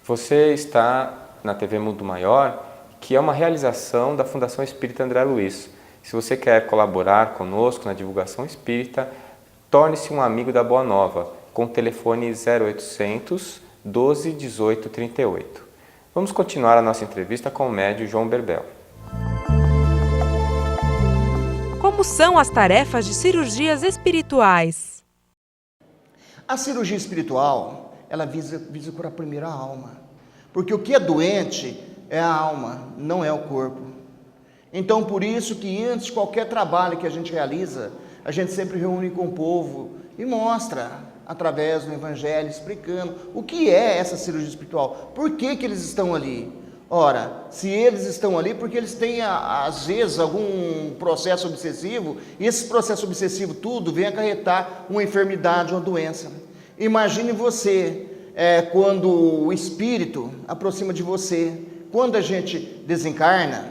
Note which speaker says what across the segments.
Speaker 1: Você está na TV Mundo Maior, que é uma realização da Fundação Espírita André Luiz. Se você quer colaborar conosco na divulgação espírita, torne-se um amigo da Boa Nova, com o telefone 0800 12 18 38. Vamos continuar a nossa entrevista com o médium João Berbel.
Speaker 2: Como são as tarefas de cirurgias espirituais?
Speaker 3: A cirurgia espiritual, ela visa curar primeiro a alma. Porque o que é doente é a alma, não é o corpo. Então, por isso que antes de qualquer trabalho que a gente realiza, a gente sempre reúne com o povo e mostra, através do Evangelho, explicando o que é essa cirurgia espiritual. Por que eles estão ali? Ora, se eles estão ali, porque eles têm, às vezes, algum processo obsessivo, e esse processo obsessivo tudo vem acarretar uma enfermidade, uma doença. Imagine você, quando o espírito aproxima de você, quando a gente desencarna,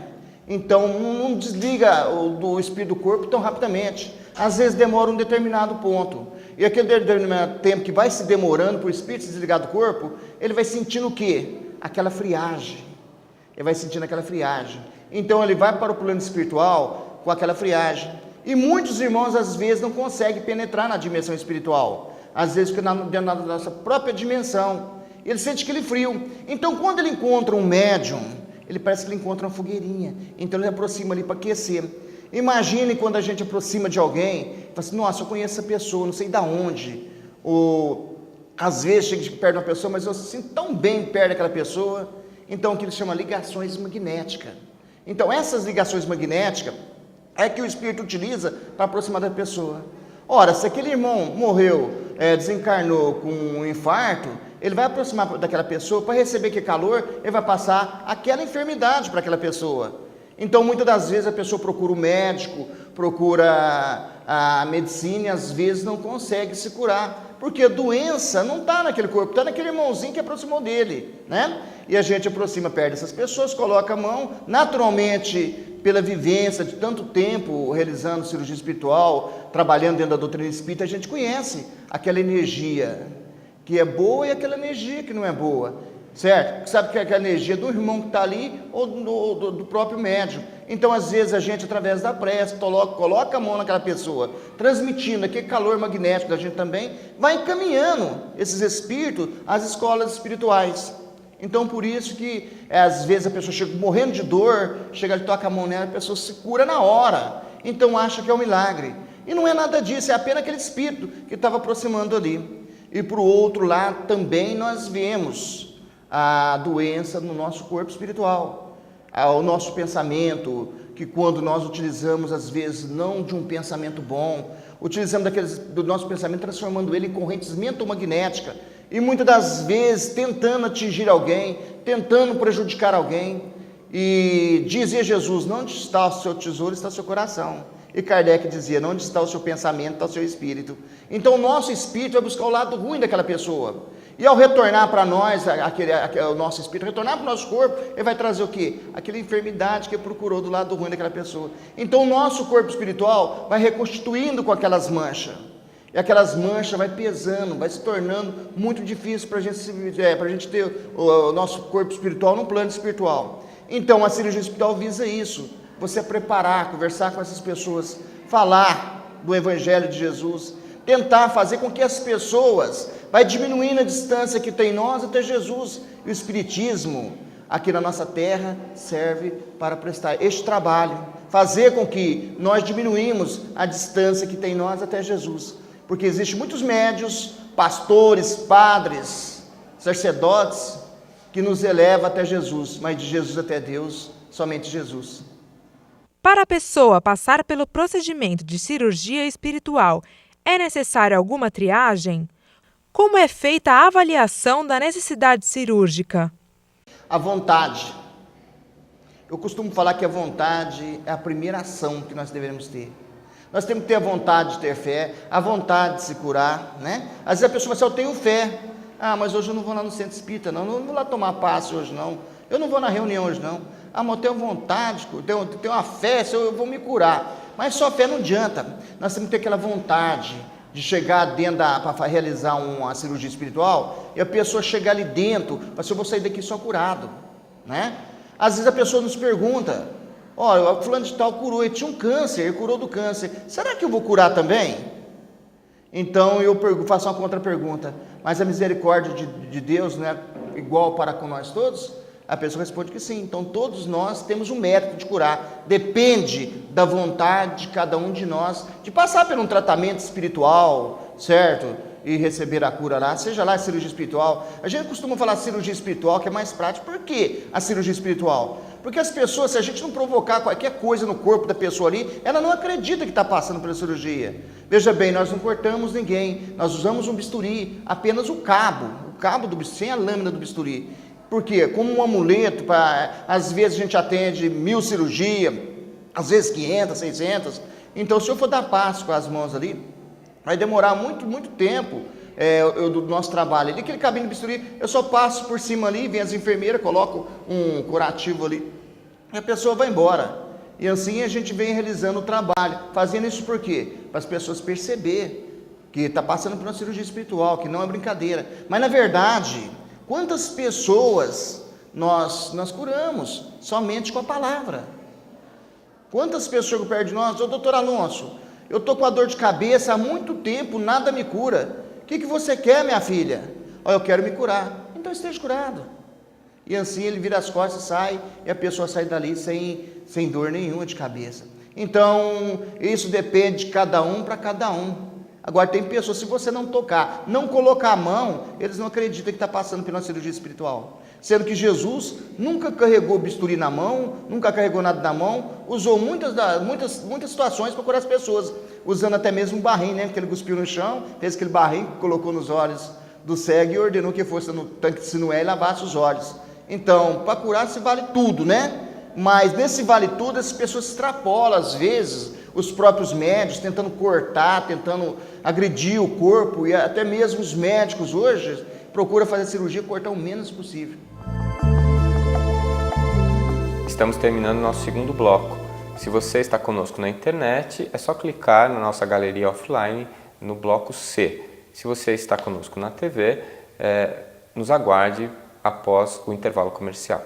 Speaker 3: então não desliga do espírito do corpo tão rapidamente. Às vezes demora um determinado ponto. E aquele determinado tempo que vai se demorando para o espírito se desligar do corpo, ele vai sentindo o quê? Aquela friagem. Ele vai sentindo aquela friagem. Então ele vai para o plano espiritual com aquela friagem. E muitos irmãos às vezes não conseguem penetrar na dimensão espiritual. Às vezes fica dentro da nossa própria dimensão. Ele sente aquele frio. Então quando ele encontra um médium, ele parece que ele encontra uma fogueirinha. Então ele aproxima ali para aquecer. Imagine quando a gente aproxima de alguém, fala assim, nossa, eu conheço essa pessoa, não sei de onde. Ou às vezes chega perto de uma pessoa, mas eu sinto tão bem perto daquela pessoa. Então o que ele chama ligações magnéticas. Então essas ligações magnéticas é que o espírito utiliza para aproximar da pessoa. Ora, se aquele irmão morreu, desencarnou com um infarto, ele vai aproximar daquela pessoa para receber aquele calor, ele vai passar aquela enfermidade para aquela pessoa. Então, muitas das vezes a pessoa procura o médico, procura a medicina e às vezes não consegue se curar, porque a doença não está naquele corpo, está naquele irmãozinho que aproximou dele, né? E a gente aproxima perto dessas pessoas, coloca a mão, naturalmente, pela vivência de tanto tempo realizando cirurgia espiritual, trabalhando dentro da doutrina espírita, a gente conhece aquela energia que é boa e aquela energia que não é boa. Certo? Sabe que é a energia do irmão que está ali ou do próprio médium. Então, às vezes, a gente, através da prece, coloca a mão naquela pessoa, transmitindo aquele calor magnético da gente também, vai encaminhando esses espíritos às escolas espirituais. Então, por isso que, às vezes, a pessoa chega morrendo de dor, chega e toca a mão nela, a pessoa se cura na hora. Então, acha que é um milagre. E não é nada disso, é apenas aquele espírito que estava aproximando ali. E, para o outro lado, também nós vemos a doença no nosso corpo espiritual, o nosso pensamento, que quando nós utilizamos, às vezes, não de um pensamento bom, utilizamos do nosso pensamento, transformando ele em correntes mentomagnéticas, e muitas das vezes tentando atingir alguém, tentando prejudicar alguém, e dizia Jesus, não onde está o seu tesouro, está o seu coração. E Kardec dizia, não onde está o seu pensamento, está o seu espírito. Então o nosso espírito vai buscar o lado ruim daquela pessoa. E ao retornar para nós, o nosso espírito, retornar para o nosso corpo, ele vai trazer o quê? Aquela enfermidade que ele procurou do lado ruim daquela pessoa. Então o nosso corpo espiritual vai reconstituindo com aquelas manchas. E aquelas manchas vai pesando, vai se tornando muito difícil para a gente ter o nosso corpo espiritual no plano espiritual. Então a cirurgia espiritual visa isso. Você preparar, conversar com essas pessoas, falar do Evangelho de Jesus, tentar fazer com que as pessoas vai diminuindo a distância que tem nós até Jesus. E o Espiritismo, aqui na nossa terra, serve para prestar este trabalho, fazer com que nós diminuímos a distância que tem nós até Jesus. Porque existem muitos médios, pastores, padres, sacerdotes, que nos elevam até Jesus, mas de Jesus até Deus, somente Jesus.
Speaker 2: Para a pessoa passar pelo procedimento de cirurgia espiritual, é necessária alguma triagem? Como é feita a avaliação da necessidade cirúrgica?
Speaker 3: A vontade. Eu costumo falar que a vontade é a primeira ação que nós devemos ter. Nós temos que ter a vontade de ter fé, a vontade de se curar, né? Às vezes a pessoa fala assim, eu tenho fé. Ah, mas hoje eu não vou lá no centro espírita, não vou lá tomar passe hoje, não. Eu não vou na reunião hoje, não. Ah, mas eu tenho vontade, eu tenho uma fé, eu vou me curar. Mas só fé não adianta. Nós temos que ter aquela vontade de chegar dentro para realizar uma cirurgia espiritual, e a pessoa chegar ali dentro, fala assim, eu vou sair daqui só curado, né? Às vezes a pessoa nos pergunta, olha, o fulano de tal curou, ele tinha um câncer, ele curou do câncer, será que eu vou curar também? Então eu faço uma contra-pergunta, mas a misericórdia de Deus não é igual para com nós todos? A pessoa responde que sim. Então todos nós temos o mérito de curar, depende da vontade de cada um de nós, de passar por um tratamento espiritual, certo? E receber a cura lá, seja lá a cirurgia espiritual. A gente costuma falar cirurgia espiritual, que é mais prático. Por que a cirurgia espiritual? Porque as pessoas, se a gente não provocar qualquer coisa no corpo da pessoa ali, ela não acredita que está passando pela cirurgia. Veja bem, nós não cortamos ninguém, nós usamos um bisturi, apenas o cabo do bisturi, sem a lâmina do bisturi. Por quê? Como um amuleto, às vezes a gente atende 1000 cirurgias, às vezes 500, 600. Então, se eu for dar passo com as mãos ali, vai demorar muito tempo do nosso trabalho. Ali, aquele cabinho de bisturi, eu só passo por cima ali, vem as enfermeiras, coloco um curativo ali, e a pessoa vai embora. E assim a gente vem realizando o trabalho, fazendo isso por quê? Para as pessoas perceberem que está passando por uma cirurgia espiritual, que não é brincadeira. Mas na verdade, quantas pessoas nós curamos somente com a palavra? Quantas pessoas chegam perto de nós, ô doutor Alonso, eu estou com a dor de cabeça há muito tempo, nada me cura. O que você quer, minha filha? Eu quero me curar. Então esteja curado. E assim ele vira as costas, sai, e a pessoa sai dali sem dor nenhuma de cabeça. Então, isso depende de cada um para cada um. Agora, tem pessoas, se você não tocar, não colocar a mão, eles não acreditam que está passando por uma cirurgia espiritual. Sendo que Jesus nunca carregou bisturi na mão, nunca carregou nada na mão, usou muitas situações para curar as pessoas, usando até mesmo um barrinho, né? Porque ele cuspiu no chão, fez aquele barrinho, colocou nos olhos do cego e ordenou que fosse no tanque de Siloé e lavasse os olhos. Então, para curar se vale tudo, né? Mas nesse vale tudo, as pessoas extrapolam, às vezes, os próprios médicos, tentando cortar, tentando agredir o corpo, e até mesmo os médicos hoje procuram fazer cirurgia e cortar o menos possível.
Speaker 1: Estamos terminando o nosso segundo bloco. Se você está conosco na internet, é só clicar na nossa galeria offline no bloco C. Se você está conosco na TV, nos aguarde após o intervalo comercial.